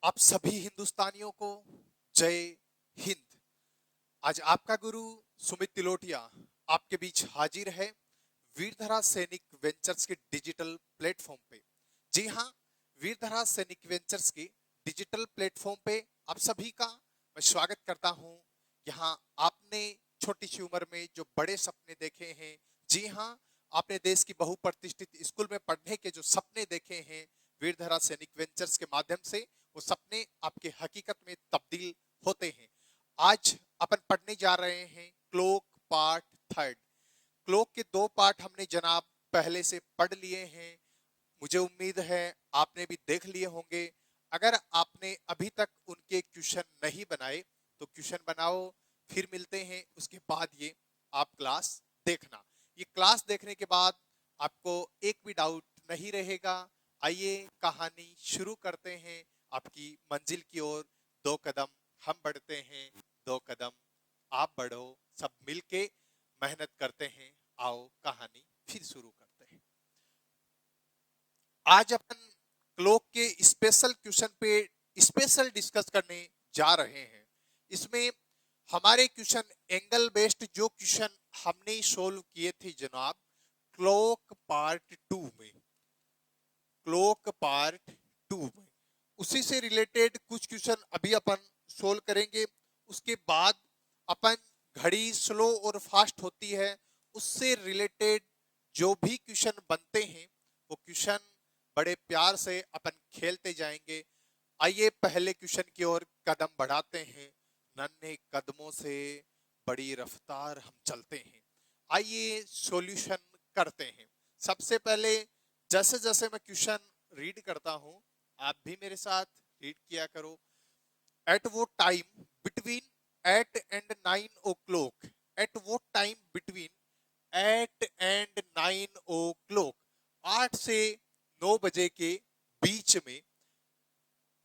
आप सभी हिंदुस्तानियों को जय हिंद। आज आपका गुरु सुमित तिलोटिया आपके बीच हाजिर है वीरधरा सैनिक वेंचर्स के डिजिटल प्लेटफॉर्म पे। जी हाँ, वीरधरा सैनिक वेंचर्स के डिजिटल प्लेटफॉर्म पे आप सभी का मैं स्वागत करता हूँ। यहाँ आपने छोटी सी उम्र में जो बड़े सपने देखे हैं, जी हाँ, आपने देश की बहुप्रतिष्ठित स्कूल में पढ़ने के जो सपने देखे हैं, वीरधरा सैनिक वेंचर्स के माध्यम से वो सपने आपके हकीकत में तब्दील होते हैं। आज अपन पढ़ने जा रहे हैं क्लोक पार्ट थर्ड। क्लोक के दो पार्ट हमने जनाब पहले से पढ़ लिए हैं। मुझे उम्मीद है आपने भी देख लिए होंगे। अगर आपने अभी तक उनके क्वेश्चन नहीं बनाए तो क्वेश्चन बनाओ, फिर मिलते हैं। उसके बाद ये आप क्लास देखना। ये क्लास देखने के बाद आपको एक भी डाउट नहीं रहेगा। आइए कहानी शुरू करते हैं। आपकी मंजिल की ओर दो कदम हम बढ़ते हैं, दो कदम आप बढ़ो, सब मिलके मेहनत करते हैं। आओ कहानी फिर शुरू करते हैं। आज अपन क्लोक के स्पेशल क्वेश्चन पे स्पेशल डिस्कस करने जा रहे हैं। इसमें हमारे क्वेश्चन एंगल बेस्ड जो क्वेश्चन हमने सोल्व किए थे जनाब क्लोक पार्ट टू में, क्लोक पार्ट टू में उसी से रिलेटेड कुछ क्वेश्चन अभी अपन सोल्व करेंगे। उसके बाद अपन घड़ी स्लो और फास्ट होती है उससे रिलेटेड जो भी क्वेश्चन बनते हैं वो क्वेश्चन बड़े प्यार से अपन खेलते जाएंगे। आइए पहले क्वेश्चन की ओर कदम बढ़ाते हैं। नन्हे कदमों से बड़ी रफ्तार हम चलते हैं। आइए सॉल्यूशन करते हैं। सबसे पहले जैसे जैसे मैं क्वेश्चन रीड करता हूं, आप भी मेरे साथ रीड किया करो। एट वो time between 8 and 9 o'clock, at वो टाइम बिटवीन 8 and 9 o'clock, 8 से 9 बजे के बीच में,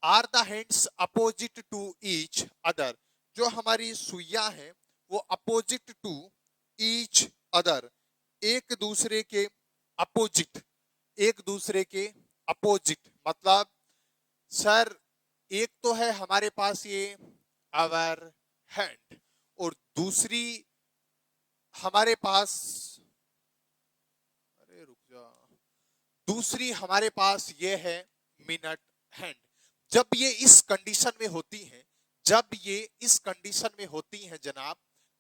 are the hands opposite to each other, जो हमारी सुइयां हैं वो अपोजिट टू ईच अदर, एक दूसरे के अपोजिट, एक दूसरे के अपोजिट मतलब सर एक तो है हमारे पास ये आवर हैंड और दूसरी हमारे पास, अरे रुक जा, दूसरी हमारे पास ये है मिनट हैंड। जब ये इस कंडीशन में होती हैं, जब ये इस कंडीशन में होती हैं जनाब,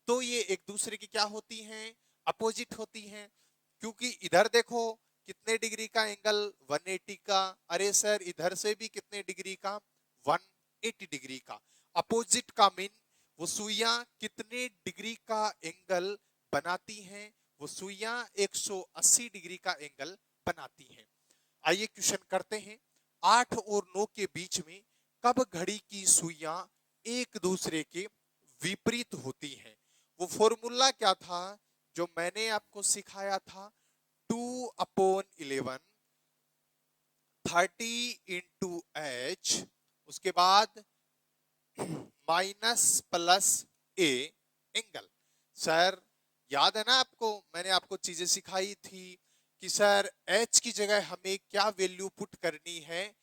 तो ये एक दूसरे की क्या होती हैं, अपोजिट होती हैं। क्योंकि इधर देखो कितने डिग्री का एंगल, 180 का। अरे सर इधर से भी कितने डिग्री का, 180 डिग्री का। अपोजिट का मीन वो सुइयां कितने डिग्री का एंगल बनाती हैं, वो सुइयां 180 डिग्री का एंगल बनाती हैं। आइए क्वेश्चन करते हैं। 8 और 9 के बीच में कब घड़ी की सुइयां एक दूसरे के विपरीत होती हैं? वो फॉर्मूला क्या था जो मैंने आपको सिखाया था? 2/11 30 × h, उसके बाद -+a एंगल। सर याद है ना आपको, मैंने आपको चीजें सिखाई थी कि सर h की जगह हमें क्या वैल्यू पुट करनी है।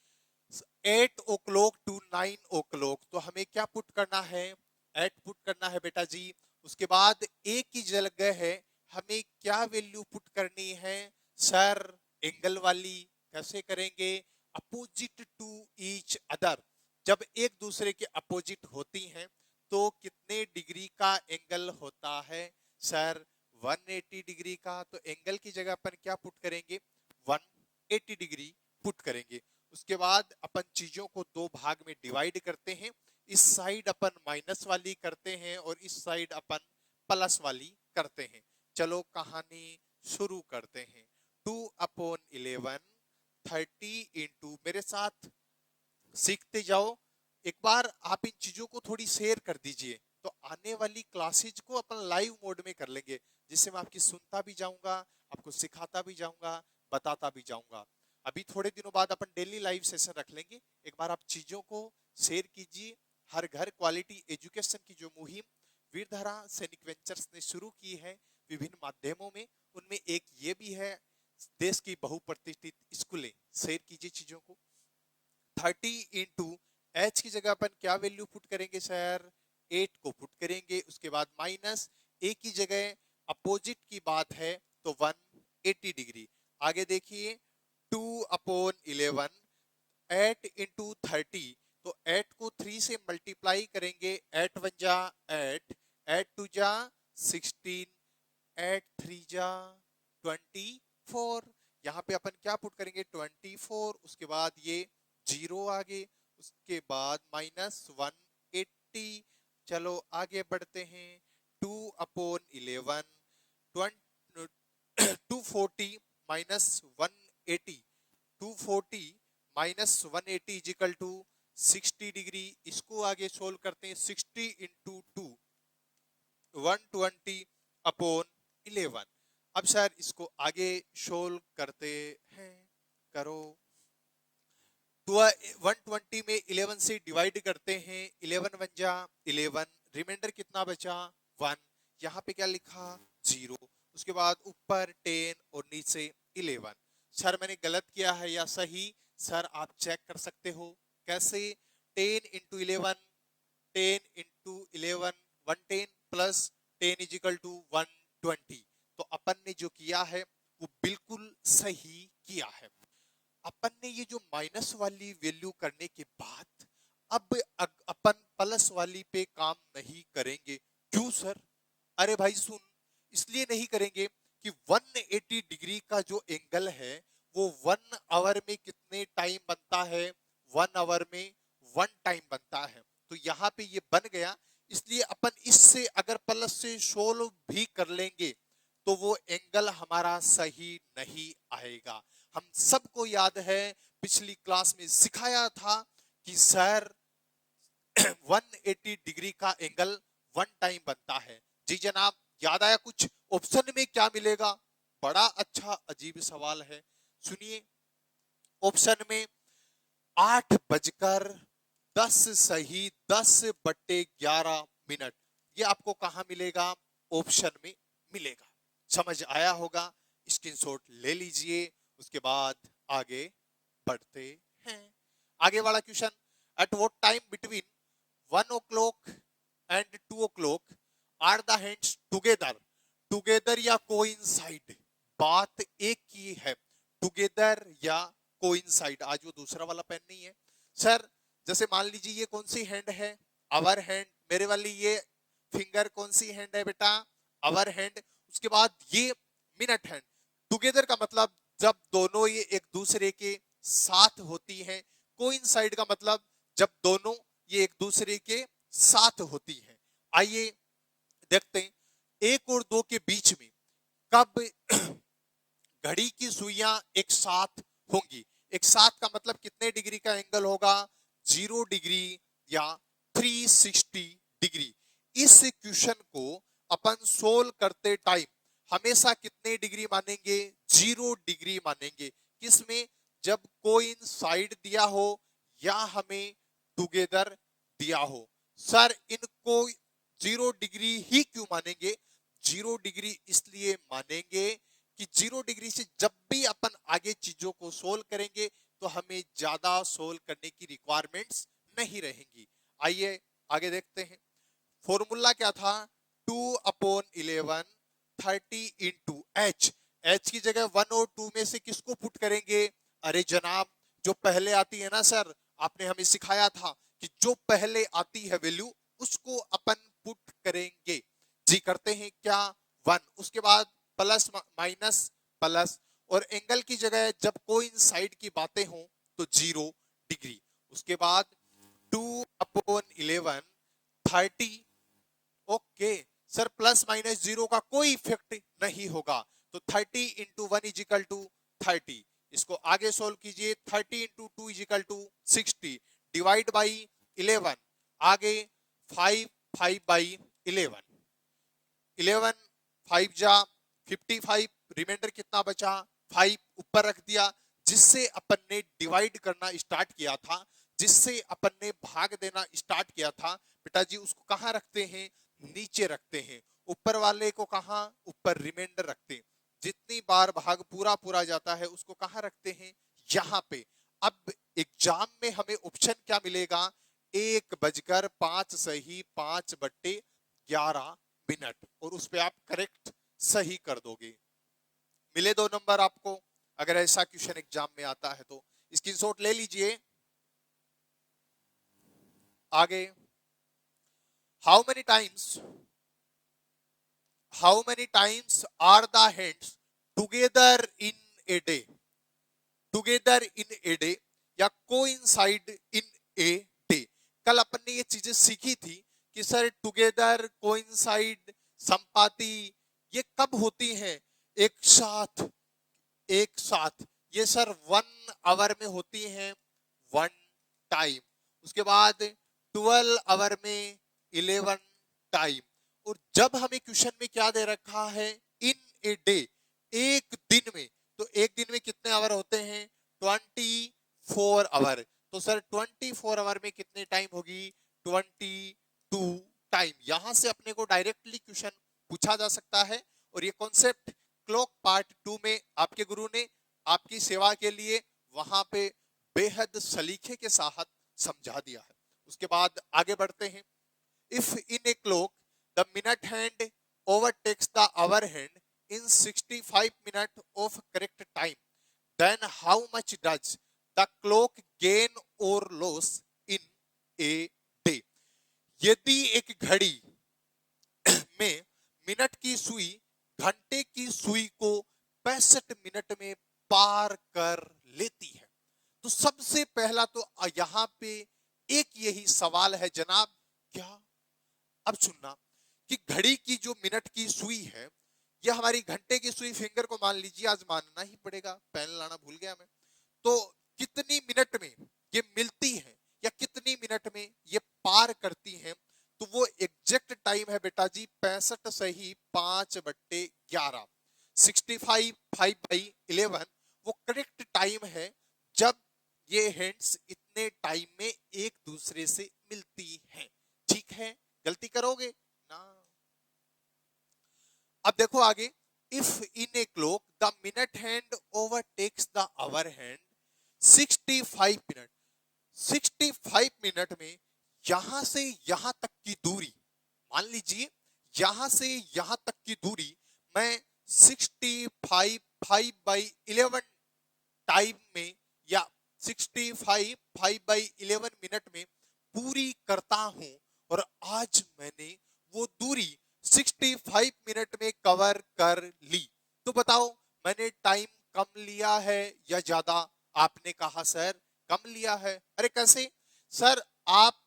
8 o'clock to 9 o'clock, तो हमें क्या पुट करना है, 8 पुट करना है बेटा जी। उसके बाद a की जगह है हमें क्या वैल्यू पुट करनी है सर, एंगल वाली। कैसे करेंगे, अपोजिट टू ईच अदर। जब एक दूसरे के अपोजिट होती हैं तो कितने डिग्री का एंगल होता है सर, 180 डिग्री का। तो एंगल की जगह अपन क्या पुट करेंगे, 180 डिग्री पुट करेंगे। उसके बाद अपन चीजों को दो भाग में डिवाइड करते हैं। इस साइड अपन माइनस वाली करते हैं और इस साइड अपन प्लस वाली करते हैं। चलो कहानी शुरू करते हैं। 2/11 30 मेरे साथ सीखते जाओ। एक बार आप इन चीजों को थोड़ी शेयर कर दीजिए तो आने वाली क्लासेज को अपन लाइव मोड में कर लेंगे, जिससे मैं आपकी सुनता भी जाऊंगा, आपको सिखाता भी जाऊंगा, बताता भी जाऊंगा। अभी थोड़े दिनों बाद अपन डेली लाइव सेशन रख लेंगे। एक बार आप चीजों को शेयर कीजिए। हर घर क्वालिटी एजुकेशन की जो मुहिम वीरधारा सैनिक वेंचर्स ने शुरू की है विभिन्न माध्यमों में, उनमें एक ये भी है, देश की बहुप्रतिष्ठित स्कूलें। शेयर कीजिए चीजों को। 30 × h की जगह अपन क्या वैल्यू पुट करेंगे सर, 8 को पुट करेंगे, उसके बाद माइनस a की जगह अपोजिट की बात है तो 180 डिग्री। आगे देखिए 2/11 8 इंटू 30, तो 8 को 3 से मल्टीप्लाई करेंगे, 8 वन जा 8, 8 टू जा 16, 8 थ्री जा 24। यहाँ पे अपन क्या पुट करेंगे 24, उसके बाद ये जीरो आगे, उसके बाद -180। चलो आगे बढ़ते हैं, 2/11 240 -180, 240 -180 इजिकल टू 60 डिग्री। इसको आगे सोल्व करते हैं, 60 इंटू 2 120/11। अब सर इसको आगे सोल्व करते हैं, करो तो 120 में 11 से डिवाइड करते हैं, 11 वन जा 11, रिमाइंडर कितना बचा 1, यहाँ पे क्या लिखा 0, उसके बाद ऊपर 10 और नीचे 11। सर मैंने गलत किया है या सही, सर आप चेक कर सकते हो कैसे, 10 इंटू 11, 10 इंटू 11 110 प्लस 10 इजिकल टू 120। तो अपन ने जो किया है वो बिल्कुल सही किया है। अपन ने ये जो माइनस वाली वैल्यू करने के बाद अब अपन प्लस वाली पे काम नहीं करेंगे। क्यों सर? अरे भाई सुन, इसलिए नहीं करेंगे कि 180 डिग्री का जो एंगल है वो 1 आवर में कितने टाइम बनता है, 1 आवर में 1 टाइम बनता है। तो यहाँ पे ये बन गया, इसलिए अपन इससे अगर प्लस से सोल्व भी कर लेंगे तो वो एंगल हमारा सही नहीं आएगा। हम सबको याद है पिछली क्लास में सिखाया था कि सर 180 डिग्री का एंगल 1 टाइम बनता है। जी जनाब, याद आया कुछ? ऑप्शन में क्या मिलेगा? बड़ा अच्छा अजीब सवाल है, सुनिए। ऑप्शन में 8:10 सही 10/11 ये आपको कहां मिलेगा? ऑप्शन में मिलेगा। समझ आया होगा, स्क्रीनशॉट ले लीजिए, उसके बाद आगे बढ़ते हैं। आगे वाला question, at what time between 1 o'clock and 2 o'clock are the hands together, together या कोइंसाइड, बात एक ही है, टुगेदर या कोइंसाइड। आज वो दूसरा वाला पेन नहीं है सर। जैसे मान लीजिए ये कौन सी हैंड है, अवर हैंड, मेरे वाली ये फिंगर कौन सी हैंड है बेटा, अवर हैंड, उसके बाद ये मिनट हैंड। टुगेदर का मतलब जब दोनों ये एक दूसरे के साथ होती हैं, कोइंसाइड का मतलब जब दोनों ये एक दूसरे के साथ होती हैं। आइए देखते हैं, 1 और 2 के बीच में कब घड़ी की सुइयां एक साथ होंगी। एक साथ का मतलब कितने डिग्री का एंगल होगा, 0 डिग्री या 360 डिग्री। इस क्वेश्चन को अपन सोल्व करते टाइम हमेशा कितने डिग्री मानेंगे, 0 डिग्री मानेंगे। किसमें? जब कोइंसाइड दिया हो या हमें टुगेदर दिया हो। सर इनको 0 डिग्री ही क्यों मानेंगे? 0 डिग्री इसलिए मानेंगे कि 0 डिग्री से जब भी अपन आगे चीजों को सोल्व करेंगे तो हमें ज्यादा सोल्व करने की रिक्वायरमेंट्स नहीं रहेंगी। आइए आगे देखते हैं। फॉर्मूला क्या था, 2/11 30 इंटू एच। एच की जगह 1 और 2 में से किसको पुट करेंगे? अरे जनाब, जो पहले आती है ना सर, आपने हमें सिखाया था कि जो पहले आती है वैल्यू उसको अपन पुट करेंगे। जी करते हैं क्या, 1, उसके बाद प्लस माइनस प्लस, और एंगल की जगह जब कोइंसाइड की बातें हों तो 0 डिग्री। उसके बाद 2/11 30, ओके सर, प्लस माइनस 0 का कोई इफेक्ट नहीं होगा, तो 30 इंटू 1 इजिकल टू 30। इसको आगे सोल्व कीजिए, 30 into 2 equal to 60, divide by 11, आगे 5 5/11, 11 5 जा 55, रिमाइंडर कितना बचा 5, ऊपर रख दिया। जिससे अपन ने डिवाइड करना स्टार्ट किया था, जिससे अपन ने भाग देना स्टार्ट किया था बेटा जी, उसको कहां रखते हैं? नीचे रखते हैं। ऊपर वाले को कहां? ऊपर रिमाइंडर रखते हैं। जितनी बार भाग पूरा पूरा जाता है उसको कहां रखते हैं? यहां पे। अब एग्जाम में हमें ऑप्शन क्या मिलेगा? 1:05 सही 5/11 और उस पे आप करेक्ट सही कर दोगे। मिले 2 नंबर आपको। अगर ऐसा क्वेश्चन एग्जाम में आता है तो स्क्रीनशॉट ले लीजिए। आगे, how many times are the hands together in a day? Together in a day या कोइंसाइड इन ए डे। कल अपन ने ये चीजें सीखी थी कि सर टुगेदर, कोइंसाइड, संपाति ये कब होती हैं? एक साथ, एक साथ। ये सर 1 आवर में होती हैं 1 टाइम। उसके बाद 12 आवर में 11 टाइम। और जब हमें क्वेश्चन में क्या दे रखा है? इन ए डे, एक दिन में। तो एक दिन में कितने आवर होते हैं? 24 आवर। तो सर 24 आवर में कितने टाइम होगी? 22 टाइम। यहां से अपने को डायरेक्टली क्वेश्चन पूछा जा सकता है। और ये कॉन्सेप्ट क्लॉक पार्ट 2 में आपके गुरु ने आपकी सेवा के लिए वहां पे बेहद सलीके के साथ समझा दिया है। उसके बाद आगे बढ़ते हैं। If in a clock the minute hand overtakes the hour hand in 65 minutes of correct time, then how much does the clock gain or lose in a day? यदि एक घड़ी में मिनट की सुई घंटे की सुई को 65 मिनट में पार कर लेती है, तो सबसे पहला तो यहां पे एक यही सवाल है जनाब, क्या? अब सुनना कि घड़ी की जो मिनट की सुई है, यह हमारी घंटे की सुई फिंगर को मान लीजिए, आज मानना ही पड़ेगा, पेन लाना भूल गया मैं। तो कितनी मिनट में ये मिलती है या कितनी मिनट में ये पार करती है? तो वो एग्जैक्ट टाइम है बेटा जी 65 सही 5/11। 65 5/11 वो करेक्ट टाइम है जब ये हैंड्स इतने टाइम में एक दूसरे से मिलती हैं। ठीक है, गलती करोगे ना? अब देखो आगे, if in a clock the minute hand overtakes the hour hand 65 minute, 65 minute में यहां से यहां तक की दूरी, मान लीजिए यहां से यहां तक की दूरी मैं 65 5/11 टाइम में या 65 5/11 मिनट में पूरी करता हूं, और आज मैंने वो दूरी 65 मिनट में कवर कर ली। तो बताओ मैंने टाइम कम लिया है या ज्यादा? आपने कहा सर कम लिया है। अरे कैसे सर? आप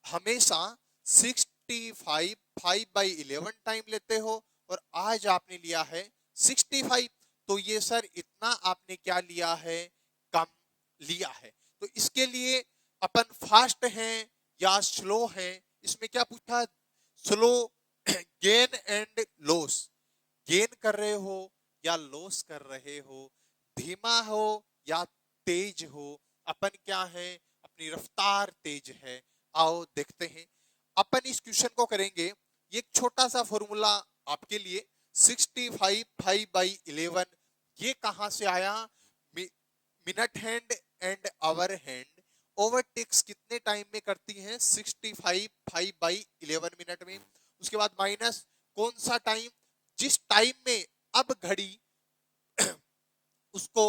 हमेशा 65 5/11 टाइम लेते हो और आज आपने लिया है 65। तो ये सर इतना आपने क्या लिया है? कम लिया है। तो इसके लिए अपन फास्ट हैं या स्लो हैं? इसमें क्या पूछा? Slow, gain and loss. Gain कर रहे हो या लॉस कर रहे हो? धीमा हो या तेज हो? अपन क्या है? अपनी रफ्तार तेज है। आओ देखते हैं। अपन इस क्वेश्चन को करेंगे, ये एक छोटा सा फॉर्मूला आपके लिए। 65 5/11 ये कहां से आया? Minute hand and hour hand overtakes कितने टाइम में करती हैं? 65 5/11 मिनट में। उसके बाद माइनस कौन सा टाइम? जिस टाइम में अब घड़ी उसको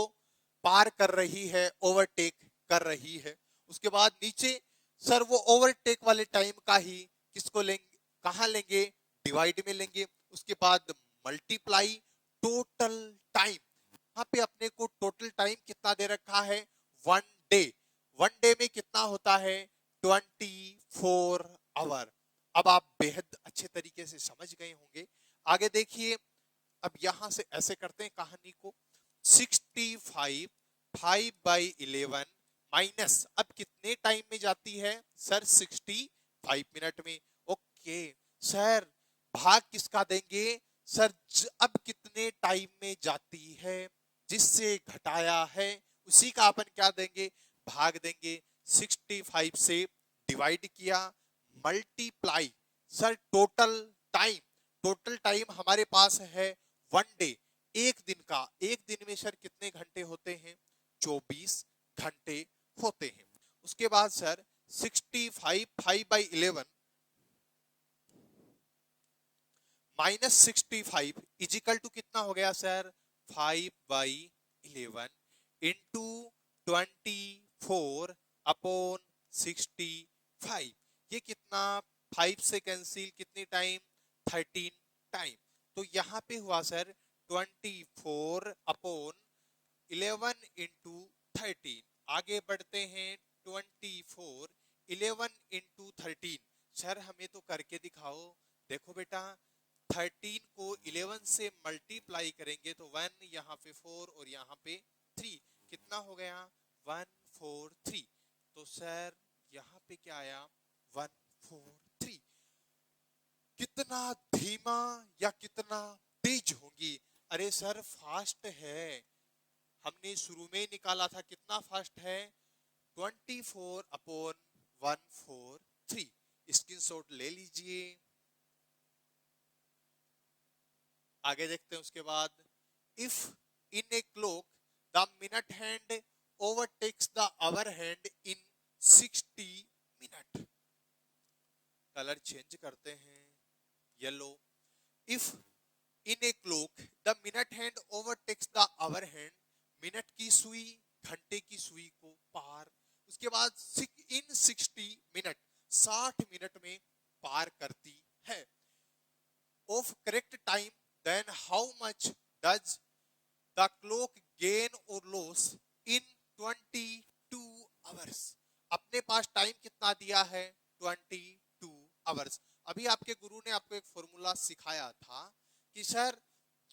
पार कर रही है, ओवरटेक कर रही है। उसके बाद नीचे सर वो ओवरटेक वाले टाइम का ही किसको लेंगे, कहां लेंगे? डिवाइड में लेंगे। उसके बाद मल्टीप्लाई टोटल टाइम। यहाँ पे अपने को टोटल टाइम कितना दे रखा है? 1 डे। 1 डे में कितना होता है? 24 आवर। अब आप बेहद अच्छे तरीके से समझ गए होंगे। आगे देखिए, अब यहां से ऐसे करते हैं कहानी को। 65 5/11 माइनस अब कितने टाइम में जाती है? सर 65 मिनट में। ओके सर, भाग किसका देंगे? सर अब कितने टाइम में जाती है जिससे घटाया है उसी का अपन क्या देंगे? भाग देंगे। 65 से डिवाइड किया, multiply sir total time. Total time हमारे पास है 1 डे, एक दिन का। एक दिन में सर कितने घंटे होते हैं? 24 घंटे होते हैं। उसके बाद सर 65 5/11 -65 इजिकल टू कितना हो गया सर? 5/11 इंटू 24/65। ये कितना? 5 से कैंसिल कितनी टाइम? 13 टाइम। तो यहां पे हुआ सर 24/11 इंटू 13। आगे बढ़ते हैं, 24/11 इंटू 13। सर हमें तो करके दिखाओ। देखो बेटा, 13 को 11 से मल्टीप्लाई करेंगे तो 1, यहाँ पे 4 और यहाँ पे 3, कितना हो गया? 143। तो सर यहाँ पे क्या आया? 143। कितना धीमा या कितना तेज होंगी? अरे सर फास्ट है, हमने शुरू में निकाला था। कितना फास्ट है? 24/143। स्क्रीनशॉट ले लीजिए। आगे देखते हैं उसके बाद, if in a clock the minute hand overtakes the hour hand in 60 minute. Colour change करते हैं, yellow. If in a clock the minute hand overtakes the hour hand, minute की सुई घंटे की सुई को पार, उसके बाद इन 60 मिनट, 60 मिनट में पार करती है। Of correct time, then how much does the clock gain or lose in 22 hours? अपने पास टाइम कितना दिया है? 22 आवर्स। अभी आपके गुरु ने आपको एक फॉर्मूला सिखाया था कि सर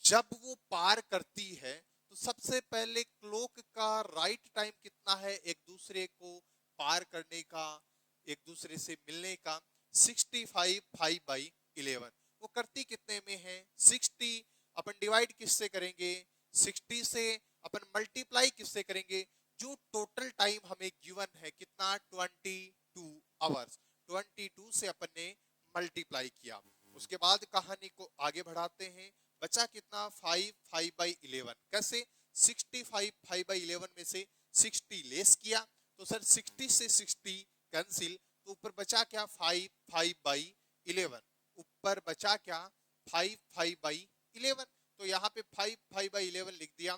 जब वो पार करती है तो सबसे पहले क्लॉक का राइट टाइम कितना है एक दूसरे को पार करने का, एक दूसरे से मिलने का? 65 5/11। वो करती कितने में है? 60। अपन डिवाइड किससे करेंगे? 60 से। अपन मल्टीप्लाई किससे करेंगे? जो टोटल टाइम हमें गिवन है कितना? 22 आवर्स। 22 से अपन ने मल्टीप्लाई किया। उसके बाद कहानी को आगे बढ़ाते हैं। बचा कितना? 5 5/11। कैसे? 65 5/11 में से 60 लेस किया तो सर 60 से 60 कैंसिल, तो ऊपर बचा क्या? 5 5/11। ऊपर बचा क्या? 5 5/11। तो यहाँ पे 5 5/11 लिख दिया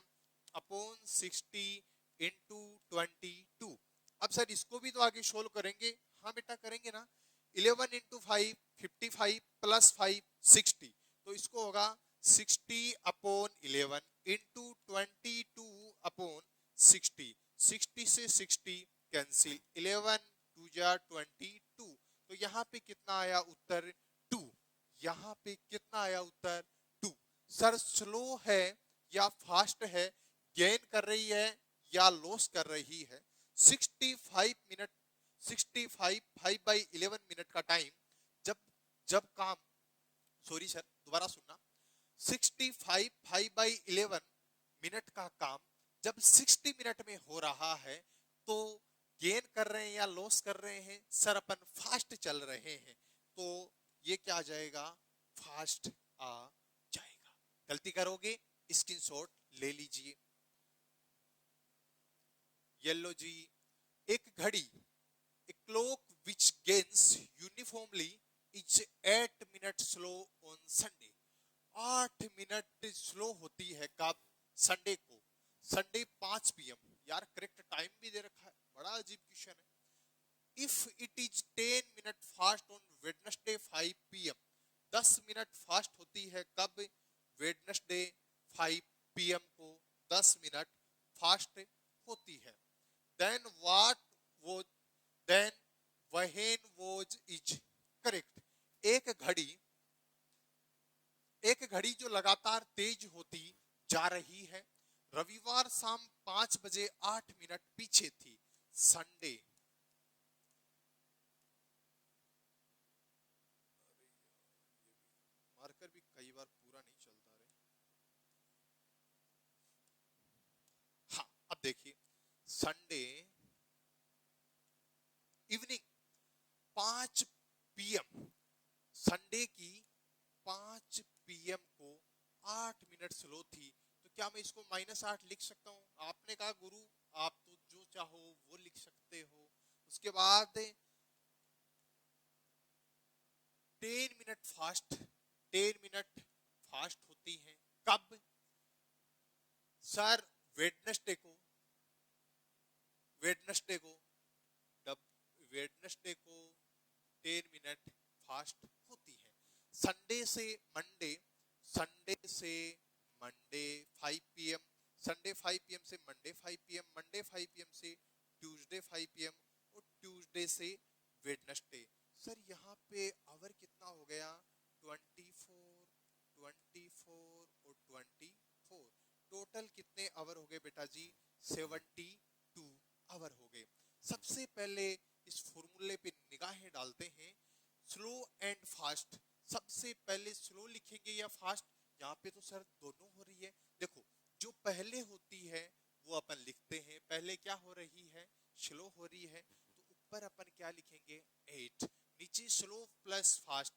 अपॉन 60 इंटू 22। अब सर इसको भी तो आगे सोल्व करेंगे। हाँ बेटा करेंगे ना। 11 इंटू 5 55 प्लस 5 60। तो इसको होगा 60/11 इंटू 22/60। 60 से 60 कैंसिल, 11 2 जा 22। तो यहाँ पे कितना आया उत्तर? 2। यहाँ पे कितना आया उत्तर? 2। सर स्लो है या फास्ट है? गेन कर रही है या लॉस कर रही है? 65 मिनट, 65 5/11 मिनट का टाइम, जब जब काम, सॉरी सर दोबारा सुनना, 65 5/11 मिनट का काम जब 60 मिनट में हो रहा है तो गेन कर रहे हैं या लॉस कर रहे हैं? सर अपन फास्ट चल रहे हैं, तो ये क्या आ जाएगा? फास्ट आ जाएगा। गलती करोगे स्क्रीनशॉट ले लीजिए। येलो जी, एक घड़ी, a clock which gains uniformly is 8 minutes slow on Sunday। 8 minute slow होती है कब? संडे को। Sunday 5 PM। यार करेक्ट टाइम भी दे रखा है, बड़ा अजीब क्वेश्चन है। If it is 10 minute fast on Wednesday 5 PM। 10 minute fast होती है कब? वेडनेसडे 5 PM को 10 मिनट फास्ट होती है। देन व्हाट वो, then when was is correct. एक घड़ी, एक घड़ी जो लगातार तेज होती जा रही है, रविवार शाम 5 बजे 8 मिनट पीछे थी। संडे, मार्कर भी कई बार पूरा नहीं चलता रे। हाँ अब देखिए, संडे इवनिंग 5 PM, संडे की 5 PM को 8 मिनट स्लो थी। तो क्या मैं इसको -8 लिख सकता हूँ? आपने कहा गुरु आप तो जो चाहो वो लिख सकते हो। उसके बाद 10 मिनट फास्ट, 10 मिनट फास्ट होती हैं कब? सर वेडनेसडे को, वेडनेसडे को, जब वेडनेसडे को 10 मिनट फास्ट होती है। संडे से मंडे, संडे से मंडे 5 PM, संडे 5 PM से मंडे 5 PM, मंडे 5 PM से ट्यूसडे 5 PM और ट्यूसडे से वेडनेसडे। सर यहाँ पे आवर कितना हो गया? 24, 24 और 24, टोटल कितने आवर हो गए बेटा जी? 72 आवर हो गए। सबसे पहले इस फॉर्मूले पे निगाहें डालते हैं, स्लो एंड फास्ट। सबसे पहले स्लो लिखेंगे या फास्ट? यहाँ पे तो सर दोनों हो रही है। देखो जो पहले होती है वो अपन लिखते हैं, पहले क्या हो रही है? स्लो हो रही है, तो ऊपर अपन क्या लिखेंगे? 8, नीचे स्लो प्लस फास्ट,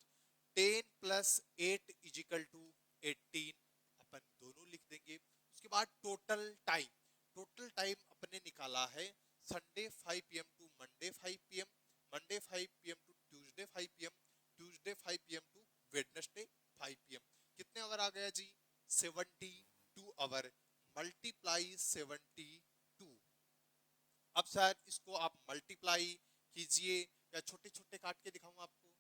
10 + 8 = 18, अपन दोनों लिख देंगे। उसके बाद टोटल टाइम, टोटल टाइम अपने निकाला है Sunday 5 PM to Monday 5 PM, Monday 5 PM to Tuesday 5 PM, Tuesday 5 PM to Wednesday 5 PM। कितने आवर आ गया जी? 72 आवर, मल्टीप्लाई 72। अब सर इसको आप मल्टीप्लाई कीजिए या छोटे छोटे काट के दिखाऊं आपको?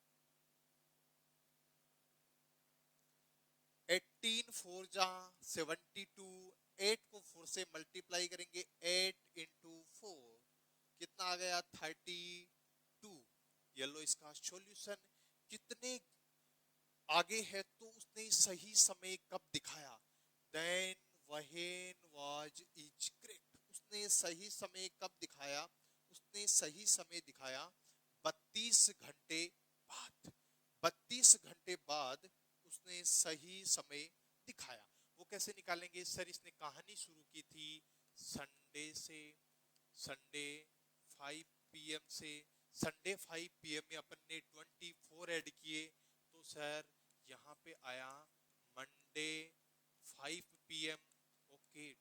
18 4 जा 72, 8 को 4 से मल्टीप्लाई करेंगे, 8 × 4 कितना आ गया? 32। ये लो इसका सॉल्यूशन। कितने आगे है तो उसने सही समय कब दिखाया? Then when was is correct. उसने सही समय कब दिखाया? उसने सही समय दिखाया 32 घंटे बाद, 32 घंटे बाद उसने सही समय दिखाया। वो कैसे निकालेंगे? सर इसने कहानी शुरू की थी संडे से, संडे 5 PM से, संडे 5 PM में अपन ने 24 ऐड किए, तो सर यहाँ पे आया मंडे 5 PM। ओके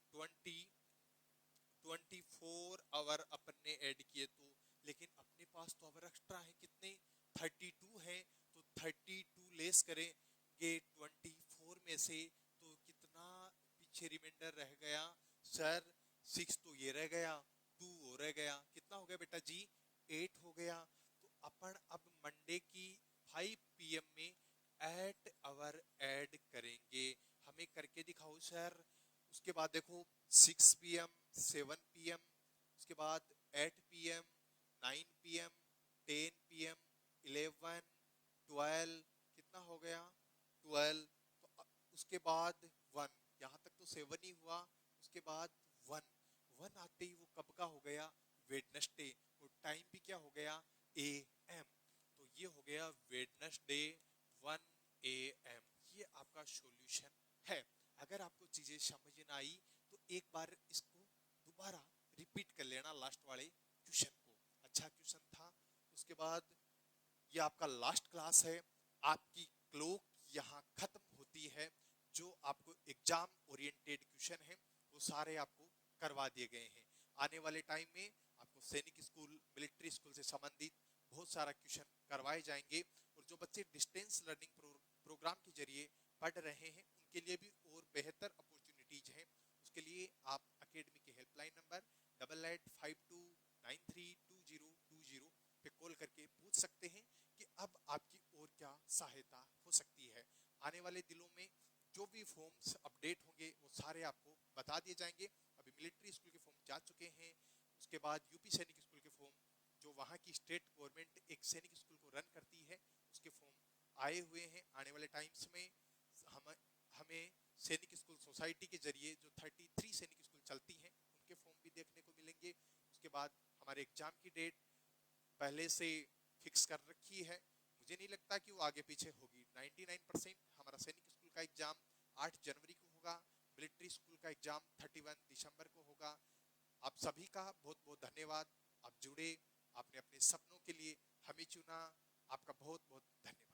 24 आवर अपन ने ऐड किए, तो लेकिन अपने पास तो आवर एक्स्ट्रा है, कितने? 32 है, तो 32 लेस करेंगे 24 में से, तो कितना पीछे रिमाइंडर रह गया? सर 6 तो ये रह गया, 2 वो रह गया, कितना हो गया बेटा जी? 8 हो गया। तो अपन अब मंडे की 5 PM में 8 आवर ऐड करेंगे। हमें करके दिखाओ सर। उसके बाद देखो 6 PM, 7 PM, उसके बाद 8 PM, 9 PM, 10 PM, 11, 12, कितना हो गया? 12। तो उसके बाद 1, यहाँ तक तो 7 ही हुआ। उसके बाद 1, 1 आते ही वो कब का हो गया? वेडनेसडे। और टाइम भी क्या हो गया? AM। तो ये हो गया वेडनेसडे 1 AM। ये आपका सॉल्यूशन है। अगर आपको चीजें समझ ना आई तो एक बार इसको दोबारा रिपीट कर लेना, लास्ट वाले क्वेश्चन को। अच्छा क्वेश्चन था। उसके बाद ये आपका लास्ट क्लास है, आपकी क्लॉक यहाँ खत्म होती है। जो आपको एग्जाम ओरिएंटेड क्वेश्चन है वो सारे आपको करवा दिए गए हैं। आने वाले टाइम में आपको सैनिक स्कूल, मिलिट्री स्कूल से संबंधित बहुत सारा क्वेश्चन करवाए जाएंगे। और जो बच्चे डिस्टेंस लर्निंग प्रोग्राम के जरिए पढ़ रहे हैं उनके लिए भी और बेहतर अपॉर्चुनिटीज हैं। उसके लिए आप एकेडमी के हेल्पलाइन नंबर 8852932020 पे कॉल करके पूछ सकते हैं कि अब आपकी और क्या सहायता हो सकती है। आने वाले दिनों में जो भी फॉर्म्स अपडेट होंगे वो सारे आपको बता दिए जाएंगे। अभी मिलिट्री स्कूल के फॉर्म जा चुके हैं। उसके बाद यूपी सैनिक स्कूल के फॉर्म, जो वहाँ की स्टेट गवर्नमेंट एक सैनिक स्कूल को रन करती है, उसके फॉर्म आए हुए हैं। आने वाले टाइम्स में हमें सैनिक स्कूल सोसाइटी के जरिए जो 33 सैनिक स्कूल चलती हैं उनके फॉर्म भी देखने को मिलेंगे। उसके बाद हमारे एग्जाम की डेट पहले से फिक्स कर रखी है, मुझे नहीं लगता कि वो आगे पीछे होगी। 99% हमारा सैनिक स्कूल का एग्जाम 8 जनवरी को होगा, मिलिट्री स्कूल का एग्जाम 31 दिसंबर को होगा। आप सभी का बहुत बहुत धन्यवाद। आप जुड़े, आपने अपने सपनों के लिए हमें चुना, आपका बहुत बहुत धन्यवाद।